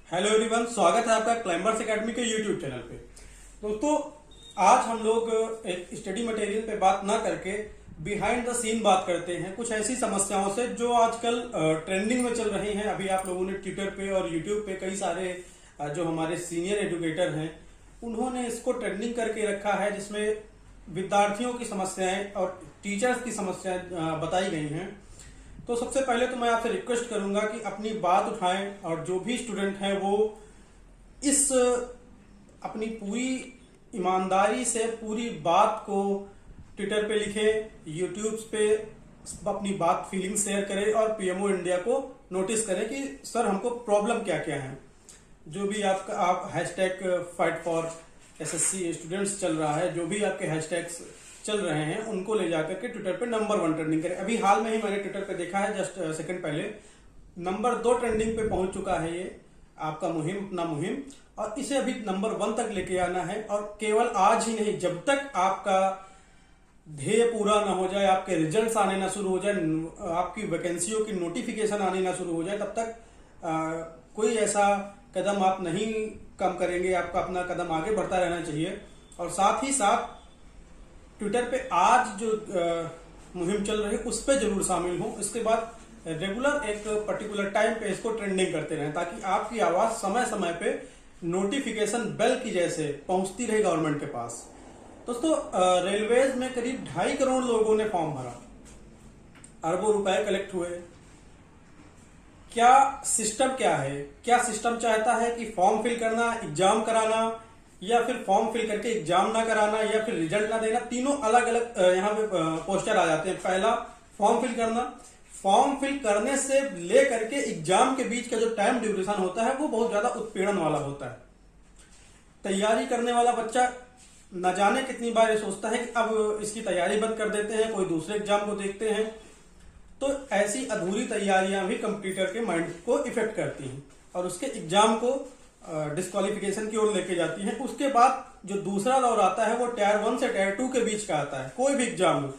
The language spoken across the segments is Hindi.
हेलो एवरीवन, स्वागत है आपका क्लाइंबर्स एकेडमी के यूट्यूब चैनल पे। दोस्तों, आज हम लोग एक स्टडी मटेरियल पे बात ना करके बिहाइंड द सीन बात करते हैं कुछ ऐसी समस्याओं से जो आजकल ट्रेंडिंग में चल रही हैं। अभी आप लोगों ने ट्विटर पे और यूट्यूब पे कई सारे जो हमारे सीनियर एजुकेटर हैं उन्होंने इसको ट्रेंडिंग करके रखा है, जिसमें विद्यार्थियों की समस्याएं और टीचर्स की समस्याएं बताई गई हैं। तो सबसे पहले तो मैं आपसे रिक्वेस्ट करूंगा कि अपनी बात उठाएं और जो भी स्टूडेंट हैं वो इस अपनी पूरी ईमानदारी से पूरी बात को ट्विटर पे लिखें, यूट्यूब पे अपनी बात फीलिंग शेयर करें और पीएमओ इंडिया को नोटिस करें कि सर हमको प्रॉब्लम क्या क्या है। जो भी आप hashtag fight for SSC students चल रहा है, जो भी आपके हैशटैग्स चल रहे हैं उनको ले जाकर के ट्विटर पे नंबर 1 ट्रेंडिंग करें। अभी हाल में ही मैंने ट्विटर पे देखा है, जस्ट सेकंड पहले नंबर 2 ट्रेंडिंग पे पहुंच चुका है ये आपका अपना मुहिम, और इसे अभी नंबर 1 तक लेके आना है। और केवल आज ही नहीं, जब तक आपका ध्येय पूरा ना हो जाए, आपके रिजल्ट्स आने ना शुरू हो जाए, आपकी वैकेंसियों की नोटिफिकेशन आने ना शुरू हो जाए, तब तक कोई ऐसा कदम आप नहीं कम करेंगे। आपका अपना कदम आगे बढ़ता रहना चाहिए। और साथ ही साथ ट्विटर पे आज जो मुहिम चल रही है उस पर जरूर शामिल हूं। इसके बाद रेगुलर एक पर्टिकुलर टाइम पे इसको ट्रेंडिंग करते रहें, ताकि आपकी आवाज समय समय पे नोटिफिकेशन बेल की जैसे पहुंचती रहे गवर्नमेंट के पास। दोस्तों, रेलवेज में करीब 2.5 करोड़ लोगों ने फॉर्म भरा, अरबों रुपए कलेक्ट हुए। क्या सिस्टम क्या है? क्या सिस्टम चाहता है कि फॉर्म फिल करना, एग्जाम कराना, या फिर फॉर्म फिल करके एग्जाम ना कराना, या फिर रिजल्ट ना देना? तीनों अलग अलग यहाँ पे पोस्टर आ जाते हैं। पहला, फॉर्म फिल करना। फॉर्म फिल करने से ले करके एग्जाम के बीच का जो टाइम ड्यूरेशन होता है वो बहुत ज्यादा उत्पीड़न वाला होता है। तैयारी करने वाला बच्चा न जाने कितनी बार ये सोचता है कि अब इसकी तैयारी बंद कर देते हैं, कोई दूसरे एग्जाम को देखते हैं। तो ऐसी अधूरी तैयारियां भी कंप्यूटर के माइंड को इफेक्ट करती हैं और उसके एग्जाम को डिस्क्वालिफिकेशन की ओर लेके जाती है। उसके बाद जो दूसरा दौर आता है वो टायर 1 से टायर 2 के बीच का आता है। कोई भी एग्जाम हो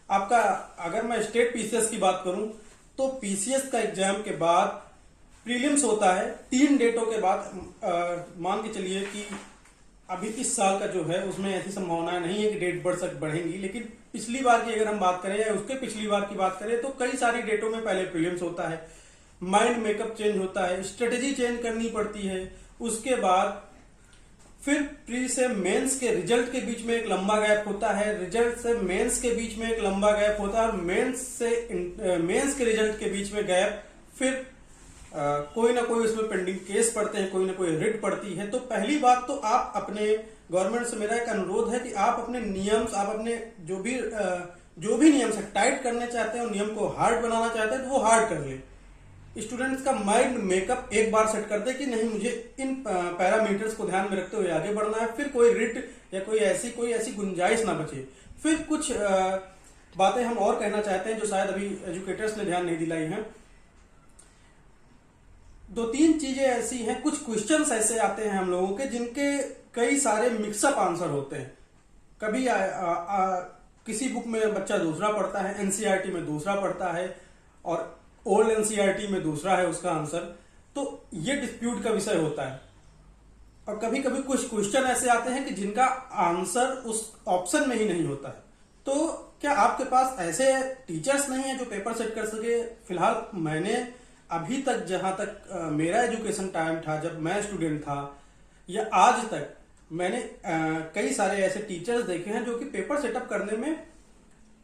आपका, अगर मैं स्टेट पीसीएस की बात करूं तो पीसीएस का एग्जाम के बाद प्रीलिम्स होता है 3 डेटों के बाद। मान के चलिए कि अभी इस साल का जो है उसमें ऐसी संभावना नहीं है कि डेट बढ़ेंगी, लेकिन पिछली बार की अगर हम बात करें या उसके पिछली बार की बात करें तो कई सारी डेटों में पहले प्रीलिम्स होता है, माइंड मेकअप चेंज होता है, स्ट्रेटेजी चेंज करनी पड़ती है। उसके बाद फिर प्री से मेंस के रिजल्ट के बीच में एक लंबा गैप होता है, रिजल्ट से मेंस के बीच में एक लंबा गैप होता है, और मेंस के रिजल्ट के बीच में गैप। फिर कोई ना कोई उसमें पेंडिंग केस पड़ते हैं, कोई ना कोई रिट पड़ती है। तो पहली बात तो आप अपने गवर्नमेंट से मेरा एक अनुरोध है कि आप अपने नियम्स, आप अपने जो भी नियम से टाइट करने चाहते हैं, नियम को हार्ड बनाना चाहते हैं तो वो हार्ड कर ले। स्टूडेंट्स का माइंड मेकअप एक बार सेट कर दे कि नहीं, मुझे इन पैरामीटर्स को ध्यान में रखते हुए आगे बढ़ना है। फिर कोई रिट या कोई ऐसी गुंजाइश ना बचे। फिर कुछ बातें हम और कहना चाहते हैं जो शायद अभी एजुकेटर्स ने ध्यान नहीं दिलाई हैं। 2-3 चीजें ऐसी हैं, कुछ क्वेश्चंस ऐसे आते हैं हम लोगों के जिनके कई सारे मिक्सअप आंसर होते हैं। कभी किसी बुक में बच्चा दूसरा पढ़ता है, एनसीईआरटी में दूसरा पढ़ता है, और ओल्ड एनसीईआरटी में दूसरा है उसका आंसर। तो ये डिस्प्यूट का विषय होता है। और कभी कभी कुछ क्वेश्चन ऐसे आते हैं कि जिनका आंसर उस ऑप्शन में ही नहीं होता है। तो क्या आपके पास ऐसे टीचर्स नहीं है जो पेपर सेट कर सके? फिलहाल मैंने अभी तक, जहां तक मेरा एजुकेशन टाइम था, जब मैं स्टूडेंट था, या आज तक, मैंने कई सारे ऐसे टीचर्स देखे हैं जो कि पेपर सेटअप करने में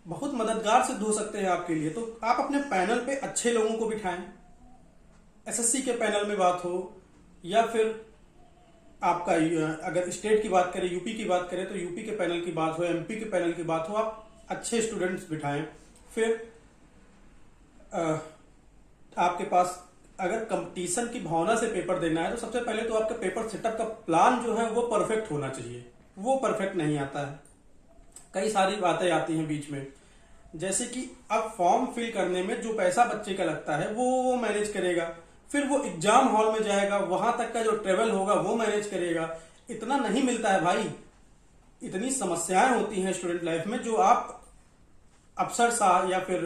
बहुत मददगार सिद्ध हो सकते हैं आपके लिए। तो आप अपने पैनल पे अच्छे लोगों को बिठाएं। एसएससी के पैनल में बात हो, या फिर आपका अगर स्टेट की बात करें, यूपी की बात करें तो यूपी के पैनल की बात हो, एमपी के पैनल की बात हो, आप अच्छे स्टूडेंट्स बिठाएं। फिर आपके पास अगर कंपटीशन की भावना से पेपर देना है तो सबसे पहले तो आपका पेपर सेटअप का प्लान जो है वो परफेक्ट होना चाहिए। वो परफेक्ट नहीं आता है, कई सारी बातें आती हैं बीच में। जैसे कि अब फॉर्म फिल करने में जो पैसा बच्चे का लगता है वो मैनेज करेगा, फिर वो एग्जाम हॉल में जाएगा, वहां तक का जो ट्रेवल होगा वो मैनेज करेगा। इतना नहीं मिलता है भाई। इतनी समस्याएं होती हैं स्टूडेंट लाइफ में जो आप अफसर सा या फिर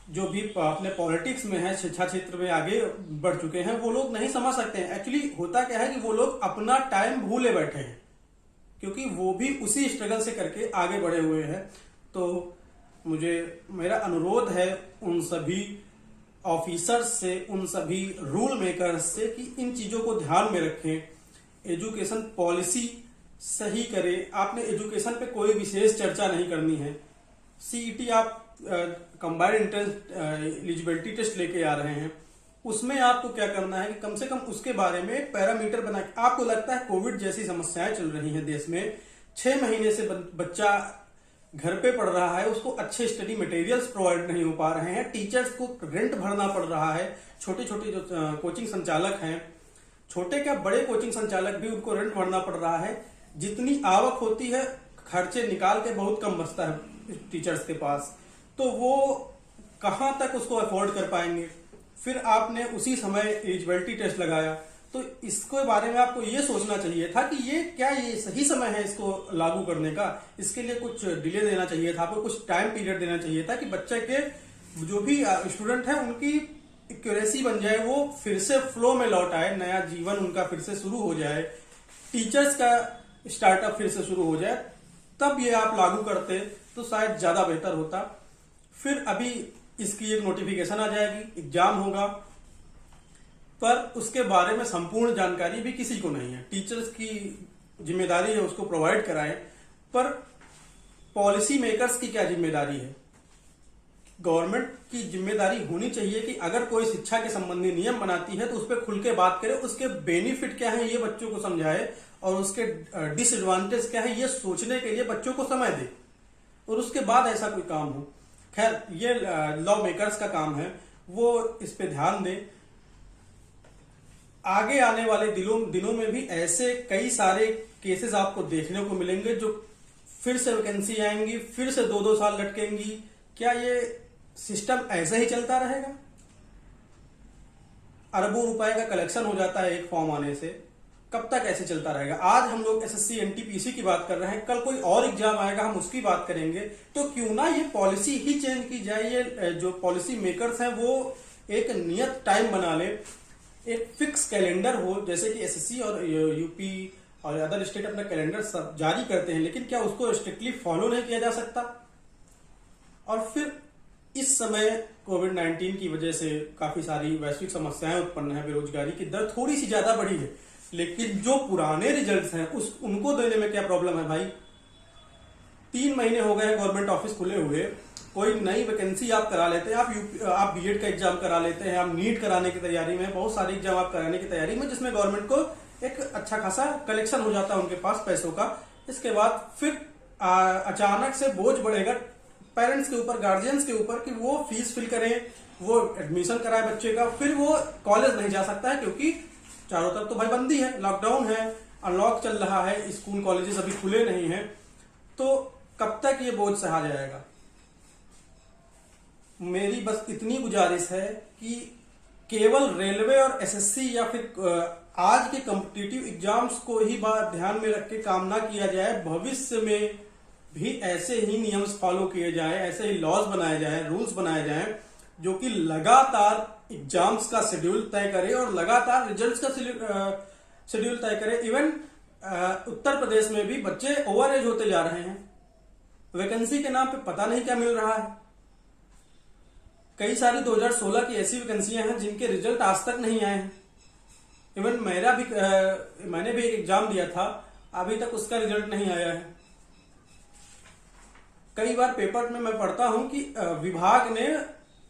जो भी अपने पॉलिटिक्स में है, शिक्षा क्षेत्र में आगे बढ़ चुके हैं, वो लोग नहीं समझ सकते हैं। एक्चुअली होता क्या है कि वो लोग अपना टाइम भूले बैठे हैं, क्योंकि वो भी उसी स्ट्रगल से करके आगे बढ़े हुए हैं। तो मेरा अनुरोध है उन सभी ऑफिसर्स से, उन सभी रूल मेकर्स से कि इन चीजों को ध्यान में रखें। एजुकेशन पॉलिसी सही करें। आपने एजुकेशन पे कोई विशेष चर्चा नहीं करनी है। सीईटी आप कंबाइंड एंट्रेंस एलिजिबिलिटी टेस्ट लेके आ रहे हैं, उसमें आपको क्या करना है कि कम से कम उसके बारे में एक पैरामीटर बना के, आपको लगता है कोविड जैसी समस्याएं चल रही हैं देश में, 6 महीने से बच्चा घर पे पढ़ रहा है, उसको अच्छे स्टडी मटेरियल्स प्रोवाइड नहीं हो पा रहे हैं, टीचर्स को रेंट भरना पड़ रहा है, छोटे छोटे जो कोचिंग संचालक हैं, छोटे क्या बड़े कोचिंग संचालक भी, उनको रेंट भरना पड़ रहा है। जितनी आवक होती है खर्चे निकाल के बहुत कम बचता है टीचर्स के पास, तो वो कहां तक उसको अफोर्ड कर पाएंगे। फिर आपने उसी समय एलिजिबिलिटी टेस्ट लगाया, तो इसके बारे में आपको ये सोचना चाहिए था कि ये सही समय है इसको लागू करने का। इसके लिए कुछ डिले देना चाहिए था, आपको कुछ टाइम पीरियड देना चाहिए था कि बच्चे के जो भी स्टूडेंट है उनकी एक्यूरेसी बन जाए, वो फिर से फ्लो में लौट आए, नया जीवन उनका फिर से शुरू हो जाए, टीचर्स का स्टार्टअप फिर से शुरू हो जाए, तब ये आप लागू करते तो शायद ज्यादा बेहतर होता। फिर अभी इसकी एक नोटिफिकेशन आ जाएगी, एग्जाम होगा, पर उसके बारे में संपूर्ण जानकारी भी किसी को नहीं है। टीचर्स की जिम्मेदारी है उसको प्रोवाइड कराएं, पर पॉलिसी मेकर्स की क्या जिम्मेदारी है? गवर्नमेंट की जिम्मेदारी होनी चाहिए कि अगर कोई शिक्षा के संबंधी नियम बनाती है तो उस पर खुल के बात करे, उसके बेनिफिट क्या है ये बच्चों को समझाए, और उसके डिसएडवांटेज क्या है ये सोचने के लिए बच्चों को समय दे, और उसके बाद ऐसा कोई काम हो। खैर, ये लॉ मेकर्स का काम है, वो इस पे ध्यान दें। आगे आने वाले दिनों में भी ऐसे कई सारे केसेस आपको देखने को मिलेंगे, जो फिर से वैकेंसी आएंगी, फिर से 2-2 साल लटकेंगी। क्या ये सिस्टम ऐसे ही चलता रहेगा? अरबों रुपए का कलेक्शन हो जाता है एक फॉर्म आने से, कब तक ऐसे चलता रहेगा? आज हम लोग एसएससी एनटीपीसी की बात कर रहे हैं, कल कोई और एग्जाम आएगा, हम उसकी बात करेंगे। तो क्यों ना ये पॉलिसी ही चेंज की जाए। ये जो पॉलिसी मेकर्स हैं वो एक नियत टाइम बना ले, एक फिक्स कैलेंडर हो, जैसे कि एसएससी और यूपी और अदर स्टेट अपना कैलेंडर सब जारी करते हैं, लेकिन क्या उसको स्ट्रिक्टली फॉलो नहीं किया जा सकता? और फिर इस समय कोविड-19 की वजह से काफी सारी वैश्विक समस्याएं उत्पन्न है, बेरोजगारी की दर थोड़ी सी ज्यादा बढ़ी है, लेकिन जो पुराने रिजल्ट्स हैं उनको देने में क्या प्रॉब्लम है भाई? 3 महीने हो गए हैं गवर्नमेंट ऑफिस खुले हुए, कोई नई वैकेंसी आप करा लेते हैं, आप बीएड का एग्जाम करा लेते हैं, आप नीट कराने की तैयारी में, बहुत सारे एग्जाम आप कराने की तैयारी में, जिसमें गवर्नमेंट को एक अच्छा खासा कलेक्शन हो जाता है उनके पास पैसों का। इसके बाद फिर अचानक से बोझ बढ़ेगा पेरेंट्स के ऊपर, गार्जियंस के ऊपर, कि वो फीस फिल करें, वो एडमिशन कराए बच्चे का, फिर वो कॉलेज नहीं जा सकता है क्योंकि चारों तरफ तो भाई बंदी है, लॉकडाउन है, अनलॉक चल रहा है, स्कूल कॉलेजेस अभी खुले नहीं हैं। तो कब तक ये बोझ सहा जाएगा? मेरी बस इतनी गुजारिश है कि केवल रेलवे और एसएससी या फिर आज के कॉम्पिटिटिव एग्जाम्स को ही बात ध्यान में रख के काम ना किया जाए, भविष्य में भी ऐसे ही नियम्स फॉलो किए जाएं, ऐसे ही लॉज बनाए जाएं, रूल्स बनाए जाएं, जो कि लगातार एग्जाम्स का शेड्यूल तय करे और लगातार रिजल्ट्स का शेड्यूल तय करे। इवन उत्तर प्रदेश में भी बच्चे ओवर एज होते जा रहे हैं, वैकेंसी के नाम पे पता नहीं क्या मिल रहा है। कई सारी 2016 की ऐसी वैकेंसियां हैं जिनके रिजल्ट आज तक नहीं आए हैं। इवन मैंने भी एक एग्जाम दिया था, अभी तक उसका रिजल्ट नहीं आया है। कई बार पेपर में मैं पढ़ता हूं कि विभाग ने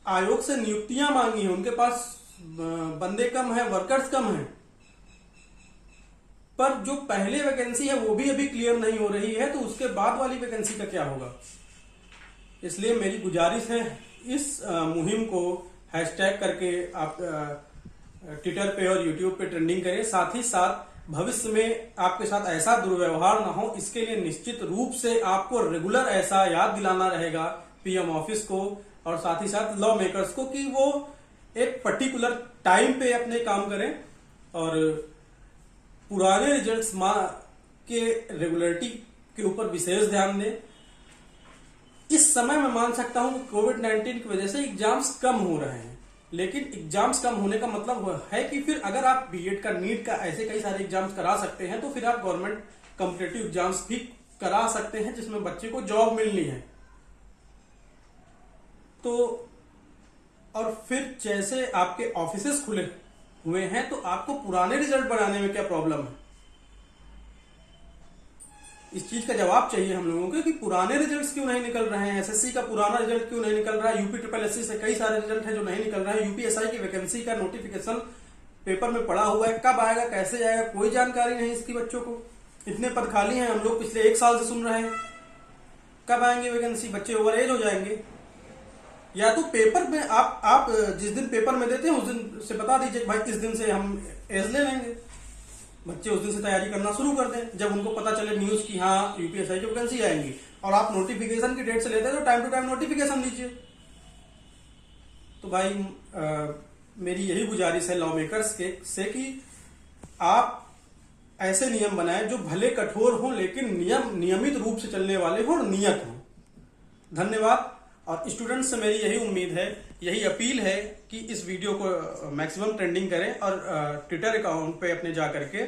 आयोग से नियुक्तियां मांगी हैं, उनके पास बंदे कम है, वर्कर्स कम है, पर जो पहले वैकेंसी है वो भी अभी क्लियर नहीं हो रही है, तो उसके बाद वाली वैकेंसी का क्या होगा? इसलिए मेरी गुजारिश है, इस मुहिम को हैशटैग करके आप ट्विटर पे और यूट्यूब पे ट्रेंडिंग करें। साथ ही साथ भविष्य में आपके साथ ऐसा दुर्व्यवहार ना हो, इसके लिए निश्चित रूप से आपको रेगुलर ऐसा याद दिलाना रहेगा पीएम ऑफिस को और साथ ही साथ लॉ मेकर्स को कि वो एक पर्टिकुलर टाइम पे अपने काम करें और पुराने रिजल्ट्स के रेगुलरिटी के ऊपर विशेष ध्यान दें। इस समय मैं मान सकता हूं कि कोविड-19 की वजह से एग्जाम्स कम हो रहे हैं, लेकिन एग्जाम्स कम होने का मतलब है कि फिर अगर आप बीएड का, नीट का, ऐसे कई सारे एग्जाम्स करा सकते हैं तो फिर आप गवर्नमेंट कॉम्पिटिटिव एग्जाम्स भी करा सकते हैं जिसमें बच्चे को जॉब मिलनी है। तो और फिर जैसे आपके ऑफिसेस खुले हुए हैं तो आपको पुराने रिजल्ट बनाने में क्या प्रॉब्लम है? इस चीज का जवाब चाहिए हम लोगों को कि पुराने रिजल्ट्स क्यों नहीं निकल रहे हैं। एसएससी का पुराना रिजल्ट क्यों नहीं निकल रहा है? यूपी ट्रिपल एससी से कई सारे रिजल्ट हैं जो नहीं निकल रहे हैं। यूपीएसआई की वैकेंसी का नोटिफिकेशन पेपर में पड़ा हुआ है, कब आएगा, कैसे आएगा, कोई जानकारी नहीं इसकी बच्चों को। इतने पद खाली हैं, हम लोग पिछले 1 साल से सुन रहे हैं। कब आएंगे वैकेंसी? बच्चे ओवर एज हो जाएंगे। या तो पेपर में आप जिस दिन पेपर में देते हैं उस दिन से बता दीजिए भाई इस दिन से हम एज ले लेंगे, बच्चे उस दिन से तैयारी करना शुरू कर दें। जब उनको पता चले न्यूज की हाँ यूपीएसआई की वैकेंसी आएंगी, और आप नोटिफिकेशन की डेट से लेते हैं तो टाइम टू टाइम नोटिफिकेशन दीजिए। तो भाई मेरी यही गुजारिश है लॉ मेकर्स से कि आप ऐसे नियम बनाएं जो भले कठोर हों लेकिन नियमित रूप से चलने वाले हों और नियत हों। धन्यवाद। और स्टूडेंट्स से मेरी यही उम्मीद है, यही अपील है कि इस वीडियो को मैक्सिमम ट्रेंडिंग करें और ट्विटर अकाउंट पे अपने जा करके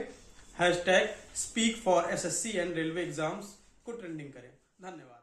#SpeakForSSC एंड रेलवे एग्जाम्स को ट्रेंडिंग करें। धन्यवाद।